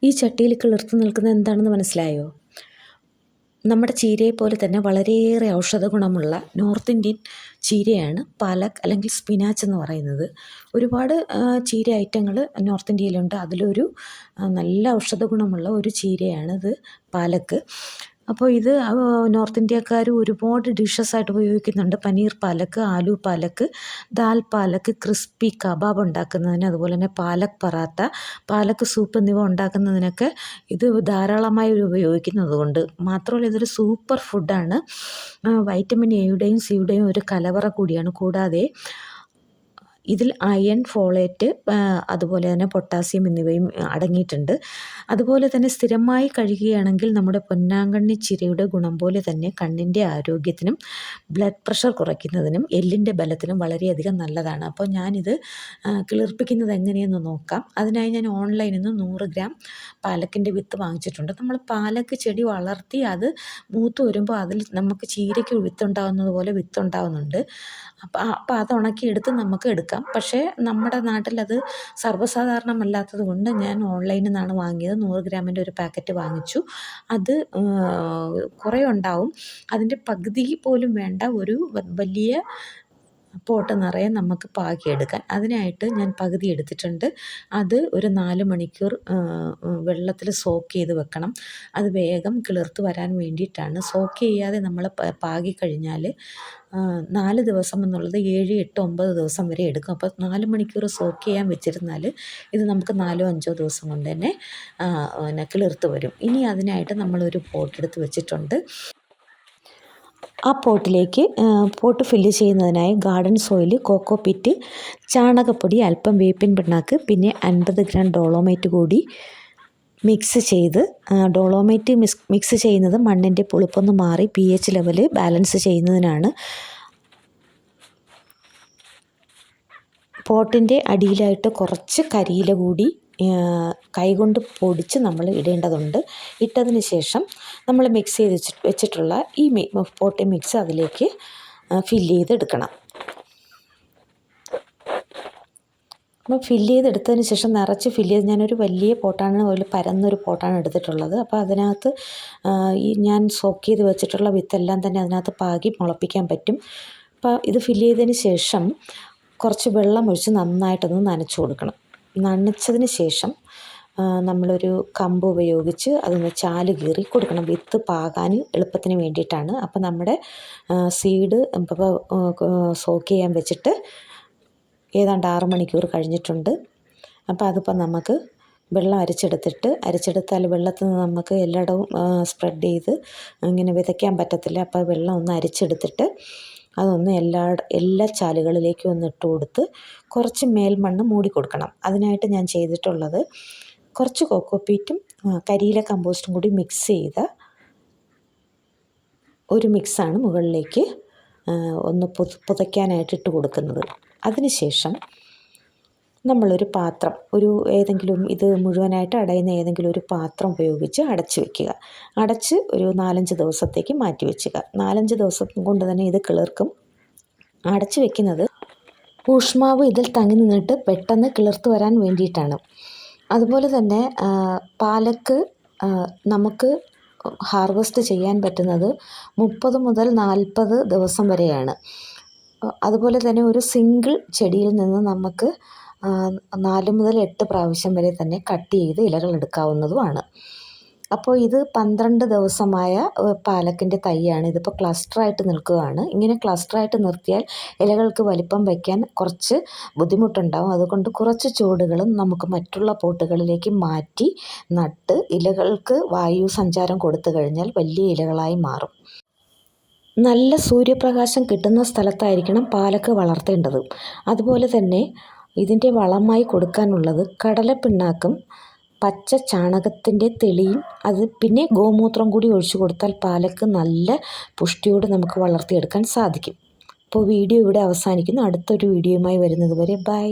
ഈ ചട്ടിയിൽ കിളിർത്ത് നിൽക്കുന്നത് എന്താണെന്ന് മനസ്സിലായോ? നമ്മുടെ ചീരയെ പോലെ തന്നെ വളരെയേറെ ഔഷധ ഗുണമുള്ള നോർത്ത് ഇന്ത്യൻ ചീരയാണ് പാലക് അല്ലെങ്കിൽ സ്പിനാച്ച് എന്ന് പറയുന്നത്. ഒരുപാട് ചീര ഐറ്റങ്ങൾ നോർത്ത് ഇന്ത്യയിലുണ്ട്. അതിലൊരു നല്ല ഔഷധ ഗുണമുള്ള ഒരു ചീരയാണിത് പാലക്ക്. അപ്പോൾ ഇത് നോർത്ത് ഇന്ത്യക്കാർ ഒരുപാട് ഡിഷസായിട്ട് ഉപയോഗിക്കുന്നുണ്ട്. പനീർ പാലക്ക്, ആലു പാലക്ക്, ദാൽ പാലക്ക്, ക്രിസ്പി കബാബ് ഉണ്ടാക്കുന്നതിന്, അതുപോലെ തന്നെ പാലക് പറാത്ത, പാലക്ക് സൂപ്പ് എന്നിവ ഉണ്ടാക്കുന്നതിനൊക്കെ ഇത് ധാരാളമായി ഉപയോഗിക്കുന്നത് കൊണ്ട് മാത്രമല്ല ഇതൊരു സൂപ്പർ ഫുഡാണ്. വൈറ്റമിൻ എയുടെയും സിയുടെയും ഒരു കലവറ കൂടിയാണ്. കൂടാതെ ഇതിൽ അയൺ, ഫോളേറ്റ്, അതുപോലെ തന്നെ പൊട്ടാസ്യം എന്നിവയും അടങ്ങിയിട്ടുണ്ട്. അതുപോലെ തന്നെ സ്ഥിരമായി കഴിക്കുകയാണെങ്കിൽ നമ്മുടെ പൊന്നാങ്കണ്ണി ചീരയുടെ ഗുണം പോലെ തന്നെ കണ്ണിൻ്റെ ആരോഗ്യത്തിനും ബ്ലഡ് പ്രഷർ കുറയ്ക്കുന്നതിനും എല്ലിൻ്റെ ബലത്തിനും വളരെയധികം നല്ലതാണ്. അപ്പോൾ ഞാനിത് കിളിർപ്പിക്കുന്നത് എങ്ങനെയെന്ന് നോക്കാം. അതിനായി ഞാൻ ഓൺലൈനിൽ നിന്ന് 100 ഗ്രാം പാലക്കിൻ്റെ വിത്ത് വാങ്ങിച്ചിട്ടുണ്ട്. നമ്മൾ പാലക്ക് ചെടി വളർത്തി അത് മൂത്ത് വരുമ്പോൾ അതിൽ നമുക്ക് ചീരയ്ക്ക് വിത്തുണ്ടാകുന്നത് പോലെ വിത്തുണ്ടാകുന്നുണ്ട്. അപ്പോൾ അത് ഉണക്കിയെടുത്ത് നമുക്ക് എടുക്കാം. പക്ഷേ നമ്മുടെ നാട്ടിലത് സർവ്വസാധാരണമല്ലാത്തത് കൊണ്ട് ഞാൻ ഓൺലൈനിൽ നിന്നാണ് വാങ്ങിയത്. 100 ഗ്രാമിൻ്റെ ഒരു പാക്കറ്റ് വാങ്ങിച്ചു. അത് കുറേ ഉണ്ടാവും. അതിൻ്റെ പകുതി പോലും വേണ്ട ഒരു വലിയ പോട്ട് നിറയെ നമുക്ക് പാകിയെടുക്കാൻ. അതിനായിട്ട് ഞാൻ പകുതി എടുത്തിട്ടുണ്ട്. അത് ഒരു 4 മണിക്കൂർ വെള്ളത്തിൽ സോക്ക് ചെയ്ത് വെക്കണം. അത് വേഗം കിളിർത്ത് വരാൻ വേണ്ടിയിട്ടാണ്. സോക്ക് ചെയ്യാതെ നമ്മൾ പാകിക്കഴിഞ്ഞാൽ 4 ദിവസം എന്നുള്ളത് 7, 8, 9 ദിവസം വരെ എടുക്കും. അപ്പോൾ 4 മണിക്കൂർ സോക്ക് ചെയ്യാൻ വെച്ചിരുന്നാൽ ഇത് നമുക്ക് 4, 5 ദിവസം കൊണ്ട് തന്നെ കിളിർത്ത് വരും. ഇനി അതിനായിട്ട് നമ്മളൊരു പോട്ട് എടുത്ത് വെച്ചിട്ടുണ്ട്. ആ പോട്ടിലേക്ക് പോട്ട് ഫില്ല് ചെയ്യുന്നതിനായി ഗാർഡൻ സോയിൽ, കോക്കോപിറ്റ്, ചാണകപ്പൊടി, അല്പം വേപ്പിൻ പിണ്ണാക്ക്, പിന്നെ 50 ഗ്രാം ഡോളോമൈറ്റ് കൂടി മിക്സ് ചെയ്ത്, ഡോളോമൈറ്റ് മിക്സ് ചെയ്യുന്നത് മണ്ണിൻ്റെ പുളിപ്പൊന്ന് മാറി pH ലെവൽ ബാലൻസ് ചെയ്യുന്നതിനാണ്. പോട്ടിൻ്റെ അടിയിലായിട്ട് കുറച്ച് കരിയില കൂടി കൈകൊണ്ട് പൊടിച്ച് നമ്മൾ ഇടേണ്ടതുണ്ട്. ഇട്ടതിന് ശേഷം നമ്മൾ മിക്സ് ചെയ്ത് വെച്ചിട്ടുള്ള ഈ പോട്ടി മിക്സ് അതിലേക്ക് ഫില്ല് ചെയ്തെടുക്കണം. അപ്പോൾ ഫില്ല് ചെയ്തെടുത്തതിന് ശേഷം നിറച്ച് ഫില്ല് ചെയ്ത്, ഞാനൊരു വലിയ പോട്ടാണ്, ഒരു പരന്നൊരു പോട്ടാണ് എടുത്തിട്ടുള്ളത്. അപ്പോൾ അതിനകത്ത് ഞാൻ സോക്ക് ചെയ്ത് വെച്ചിട്ടുള്ള വിത്തെല്ലാം തന്നെ അതിനകത്ത് പാകി മുളപ്പിക്കാൻ പറ്റും. അപ്പോൾ ഇത് ഫില്ല് ചെയ്തതിന് ശേഷം കുറച്ച് വെള്ളം ഒഴിച്ച് നന്നായിട്ടൊന്ന് നനച്ചു കൊടുക്കണം. നനച്ചതിന് ശേഷം നമ്മളൊരു കമ്പ് ഉപയോഗിച്ച് അതൊന്ന് ചാല് കീറി കൊടുക്കണം. വിത്ത് പാകാൻ എളുപ്പത്തിന് വേണ്ടിയിട്ടാണ്. അപ്പോൾ നമ്മുടെ സീഡ് സോക്ക് ചെയ്യാൻ വെച്ചിട്ട് ഏതാണ്ട് 6 മണിക്കൂർ കഴിഞ്ഞിട്ടുണ്ട്. അപ്പോൾ അതിപ്പോൾ നമുക്ക് വെള്ളം അരിച്ചെടുത്താൽ വെള്ളത്തിൽ നിന്ന് നമുക്ക് എല്ലായിടവും സ്പ്രെഡ് ചെയ്ത് ഇങ്ങനെ വിതയ്ക്കാൻ പറ്റത്തില്ല. അപ്പോൾ വെള്ളം ഒന്ന് അരിച്ചെടുത്തിട്ട് അതൊന്ന് എല്ലാ ചാലുകളിലേക്കും ഒന്ന് ഇട്ട് കൊടുത്ത് കുറച്ച് മേൽമണ്ണ് മൂടി കൊടുക്കണം. അതിനായിട്ട് ഞാൻ ചെയ്തിട്ടുള്ളത് കുറച്ച് കോക്കോപീറ്റും കരിയില കമ്പോസ്റ്റും കൂടി മിക്സ് ചെയ്ത ഒരു മിക്സാണ് മുകളിലേക്ക് ഒന്ന് പുതയ്ക്കാനായിട്ട് ഇട്ട് കൊടുക്കുന്നത്. അതിനുശേഷം നമ്മളൊരു പാത്രം, ഏതെങ്കിലും ഇത് മുഴുവനായിട്ട് അടയുന്ന ഏതെങ്കിലും ഒരു പാത്രം ഉപയോഗിച്ച് അടച്ച് വയ്ക്കുക. അടച്ച് ഒരു 4-5 ദിവസത്തേക്ക് മാറ്റി വെക്കുക. 4-5 ദിവസം കൊണ്ട് തന്നെ ഇത് കിളിർക്കും. അടച്ച് വെക്കുന്നത് ഊഷ്മാവ് ഇതിൽ തങ്ങി നിന്നിട്ട് പെട്ടെന്ന് കിളിർത്ത് വരാൻ വേണ്ടിയിട്ടാണ്. അതുപോലെ തന്നെ പാലക്ക് നമുക്ക് ഹാർവെസ്റ്റ് ചെയ്യാൻ പറ്റുന്നത് 30 മുതൽ 40 ദിവസം വരെയാണ്. അതുപോലെ തന്നെ ഒരു സിംഗിൾ ചെടിയിൽ നിന്ന് നമുക്ക് 4 മുതൽ 8 പ്രാവശ്യം വരെ തന്നെ കട്ട് ചെയ്ത് ഇലകൾ എടുക്കാവുന്നതുമാണ്. അപ്പോൾ ഇത് 12 ദിവസമായ പാലക്കിൻ്റെ തൈയാണ്. ഇതിപ്പോൾ ക്ലസ്റ്ററായിട്ട് നിൽക്കുകയാണ്. ഇങ്ങനെ ക്ലസ്റ്ററായിട്ട് നിർത്തിയാൽ ഇലകൾക്ക് വലിപ്പം വയ്ക്കാൻ കുറച്ച് ബുദ്ധിമുട്ടുണ്ടാകും. അതുകൊണ്ട് കുറച്ച് ചുവടുകളും നമുക്ക് മറ്റുള്ള പോട്ടുകളിലേക്ക് മാറ്റി നട്ട് ഇലകൾക്ക് വായു സഞ്ചാരം കൊടുത്തു കഴിഞ്ഞാൽ വലിയ ഇലകളായി മാറും. നല്ല സൂര്യപ്രകാശം കിട്ടുന്ന സ്ഥലത്തായിരിക്കണം പാലക്ക് വളർത്തേണ്ടത്. അതുപോലെ തന്നെ ഇതിൻ്റെ വളമായി കൊടുക്കാനുള്ളത് കടലപ്പിണ്ണാക്കും പച്ച ചാണകത്തിൻ്റെ തെളിയും പിന്നെ ഗോമൂത്രം കൂടി ഒഴിച്ചു കൊടുത്താൽ പാലക്ക് നല്ല പുഷ്ടിയോടെ നമുക്ക് വളർത്തിയെടുക്കാൻ സാധിക്കും. അപ്പോൾ വീഡിയോ ഇവിടെ അവസാനിക്കുന്നു. അടുത്തൊരു വീഡിയോയുമായി വരുന്നത് വരെ ബൈ.